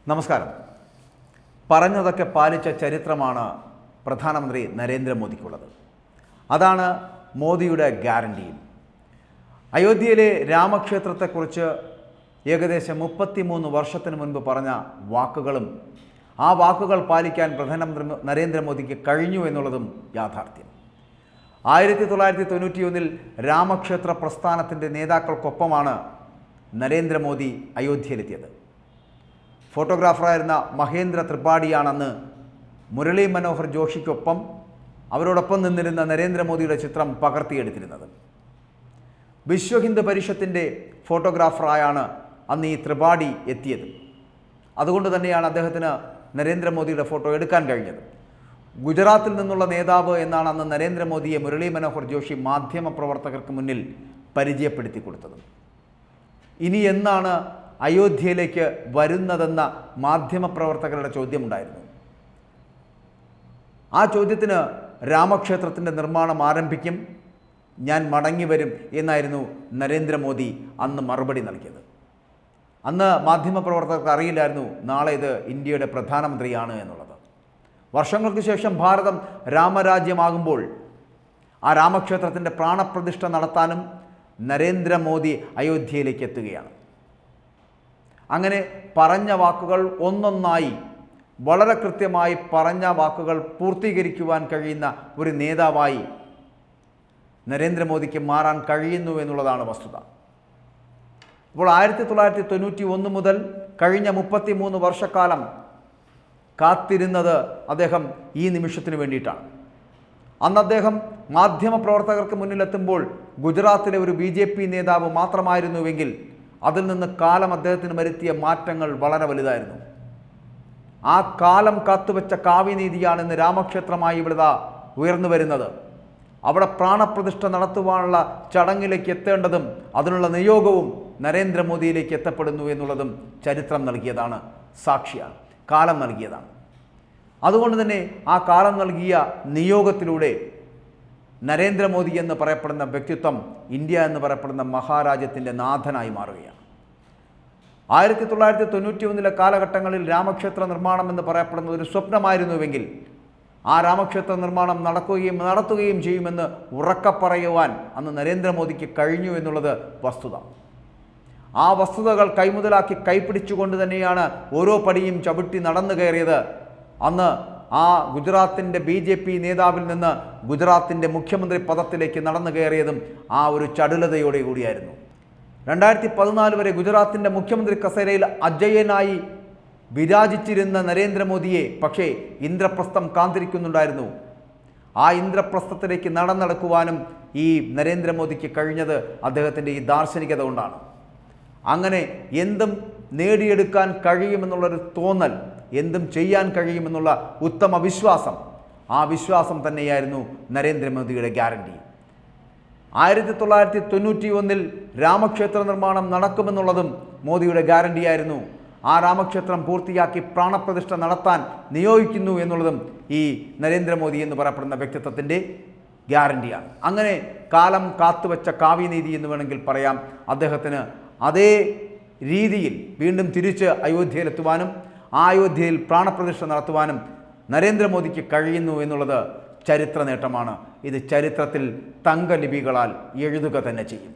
നമസ്കാരം. പറഞ്ഞതൊക്കെ പാലിച്ച ചരിത്രമാണ് പ്രധാനമന്ത്രി നരേന്ദ്രമോദിക്കുള്ളത്. അതാണ് മോദിയുടെ ഗ്യാരണ്ടിയും. അയോധ്യയിലെ രാമക്ഷേത്രത്തെക്കുറിച്ച് ഏകദേശം 33 വർഷത്തിന് മുൻപ് പറഞ്ഞ വാക്കുകളും ആ വാക്കുകൾ പാലിക്കാൻ പ്രധാനമന്ത്രി നരേന്ദ്രമോദിക്ക് കഴിഞ്ഞു എന്നുള്ളതും യാഥാർത്ഥ്യം. 1991 രാമക്ഷേത്ര പ്രസ്ഥാനത്തിൻ്റെ നേതാക്കൾക്കൊപ്പമാണ് നരേന്ദ്രമോദി അയോധ്യയിലെത്തിയത്. ഫോട്ടോഗ്രാഫറായിരുന്ന മഹേന്ദ്ര ത്രിപാഠിയാണെന്ന് മുരളി മനോഹർ ജോഷിക്കൊപ്പം അവരോടൊപ്പം നിന്നിരുന്ന നരേന്ദ്രമോദിയുടെ ചിത്രം പകർത്തിയെടുത്തിരുന്നത്. വിശ്വ ഹിന്ദു പരിഷത്തിൻ്റെ ഫോട്ടോഗ്രാഫറായാണ് അന്ന് ഈ ത്രിപാഠി എത്തിയത്. അതുകൊണ്ട് തന്നെയാണ് അദ്ദേഹത്തിന് നരേന്ദ്രമോദിയുടെ ഫോട്ടോ എടുക്കാൻ കഴിഞ്ഞത്. ഗുജറാത്തിൽ നിന്നുള്ള നേതാവ് എന്നാണ് അന്ന് നരേന്ദ്രമോദിയെ മുരളി മനോഹർ ജോഷി മാധ്യമപ്രവർത്തകർക്ക് മുന്നിൽ പരിചയപ്പെടുത്തി കൊടുത്തത്. ഇനി എന്നാണ് അയോധ്യയിലേക്ക് വരുന്നതെന്ന മാധ്യമപ്രവർത്തകരുടെ ചോദ്യമുണ്ടായിരുന്നു. ആ ചോദ്യത്തിന് രാമക്ഷേത്രത്തിൻ്റെ നിർമ്മാണം ആരംഭിക്കും, ഞാൻ മടങ്ങി വരും എന്നായിരുന്നു നരേന്ദ്രമോദി അന്ന് മറുപടി നൽകിയത്. അന്ന് മാധ്യമപ്രവർത്തകർക്ക് അറിയില്ലായിരുന്നു നാളെ ഇത് ഇന്ത്യയുടെ പ്രധാനമന്ത്രിയാണ് എന്നുള്ളത്. വർഷങ്ങൾക്ക് ശേഷം ഭാരതം രാമരാജ്യമാകുമ്പോൾ ആ രാമക്ഷേത്രത്തിൻ്റെ പ്രാണപ്രതിഷ്ഠ നടത്താനും നരേന്ദ്രമോദി അയോധ്യയിലേക്ക് എത്തുകയാണ്. അങ്ങനെ പറഞ്ഞ വാക്കുകൾ ഒന്നൊന്നായി വളരെ കൃത്യമായി പറഞ്ഞ വാക്കുകൾ പൂർത്തീകരിക്കുവാൻ കഴിയുന്ന ഒരു നേതാവായി നരേന്ദ്രമോദിക്ക് മാറാൻ കഴിയുന്നു എന്നുള്ളതാണ് വസ്തുത. ഇപ്പോൾ 1991 മുതൽ കഴിഞ്ഞ 33 വർഷക്കാലം കാത്തിരുന്നത് അദ്ദേഹം ഈ നിമിഷത്തിന് വേണ്ടിയിട്ടാണ്. അന്ന് അദ്ദേഹം മാധ്യമപ്രവർത്തകർക്ക് മുന്നിലെത്തുമ്പോൾ ഗുജറാത്തിലെ ഒരു BJP നേതാവ് മാത്രമായിരുന്നുവെങ്കിൽ അതിൽ നിന്ന് കാലം അദ്ദേഹത്തിന് വരുത്തിയ മാറ്റങ്ങൾ വളരെ വലുതായിരുന്നു. ആ കാലം കാത്തുവെച്ച കാവ്യനീതിയാണ് ഇന്ന് രാമക്ഷേത്രമായി ഇവിടെ ഉയർന്നു വരുന്നത്. അവിടെ പ്രാണപ്രതിഷ്ഠ നടത്തുവാനുള്ള ചടങ്ങിലേക്ക് എത്തേണ്ടതും അതിനുള്ള നിയോഗവും നരേന്ദ്രമോദിയിലേക്ക് എത്തപ്പെടുന്നു എന്നുള്ളതും ചരിത്രം നൽകിയതാണ്, സാക്ഷിയാണ്, കാലം നൽകിയതാണ്. അതുകൊണ്ട് തന്നെ ആ കാലം നൽകിയ നിയോഗത്തിലൂടെ നരേന്ദ്രമോദി എന്ന് പറയപ്പെടുന്ന വ്യക്തിത്വം ഇന്ത്യ എന്ന് പറയപ്പെടുന്ന മഹാരാജ്യത്തിൻ്റെ നാഥനായി മാറുകയാണ്. 1991 കാലഘട്ടങ്ങളിൽ രാമക്ഷേത്ര നിർമ്മാണം എന്ന് പറയപ്പെടുന്നത് ഒരു സ്വപ്നമായിരുന്നുവെങ്കിൽ ആ രാമക്ഷേത്ര നിർമ്മാണം നടത്തുകയും ചെയ്യുമെന്ന് ഉറക്കപ്പറയുവാൻ അന്ന് നരേന്ദ്രമോദിക്ക് കഴിഞ്ഞു എന്നുള്ളത് വസ്തുത. ആ വസ്തുതകൾ കൈമുതലാക്കി കൈപ്പിടിച്ചുകൊണ്ട് തന്നെയാണ് ഓരോ പടിയും ചവിട്ടി നടന്നു കയറിയത്. അന്ന് ആ ഗുജറാത്തിൻ്റെ BJP നേതാവിൽ നിന്ന് ഗുജറാത്തിൻ്റെ മുഖ്യമന്ത്രി പദത്തിലേക്ക് നടന്നു കയറിയതും ആ ഒരു ചടുലതയോടെ കൂടിയായിരുന്നു. 2014 വരെ ഗുജറാത്തിൻ്റെ മുഖ്യമന്ത്രി കസേരയിൽ അജയ്യനായി വിരാജിച്ചിരുന്ന നരേന്ദ്രമോദിയെ പക്ഷേ ഇന്ദ്രപ്രസ്ഥം കാത്തിരിക്കുന്നുണ്ടായിരുന്നു. ആ ഇന്ദ്രപ്രസ്ഥത്തിലേക്ക് നടക്കുവാനും ഈ നരേന്ദ്രമോദിക്ക് കഴിഞ്ഞത് അദ്ദേഹത്തിൻ്റെ ഈ ദാർശനികത കൊണ്ടാണ്. അങ്ങനെ എന്തും നേടിയെടുക്കാൻ കഴിയുമെന്നുള്ളൊരു തോന്നൽ, എന്തും ചെയ്യാൻ കഴിയുമെന്നുള്ള ഉത്തമ വിശ്വാസം, ആ വിശ്വാസം തന്നെയായിരുന്നു നരേന്ദ്രമോദിയുടെ ഗ്യാരണ്ടി. 1991 രാമക്ഷേത്ര നിർമ്മാണം നടക്കുമെന്നുള്ളതും മോദിയുടെ ഗ്യാരണ്ടിയായിരുന്നു. ആ രാമക്ഷേത്രം പൂർത്തിയാക്കി പ്രാണപ്രതിഷ്ഠ നടത്താൻ നിയോഗിക്കുന്നു എന്നുള്ളതും ഈ നരേന്ദ്രമോദി എന്ന് പറയപ്പെടുന്ന വ്യക്തിത്വത്തിൻ്റെ ഗ്യാരണ്ടിയാണ്. അങ്ങനെ കാലം കാത്തുവെച്ച കാവ്യനീതി എന്ന് വേണമെങ്കിൽ പറയാം. അദ്ദേഹത്തിന് അതേ രീതിയിൽ വീണ്ടും തിരിച്ച് അയോധ്യയിലെത്തുവാനും ആ അയോധ്യയിൽ പ്രാണപ്രതിഷ്ഠ നടത്തുവാനും നരേന്ദ്രമോദിക്ക് കഴിയുന്നു എന്നുള്ളത് ചരിത്ര നേട്ടമാണ്. ഇത് ചരിത്രത്തിൽ തങ്കലിപികളാൽ എഴുതുക തന്നെ ചെയ്യും.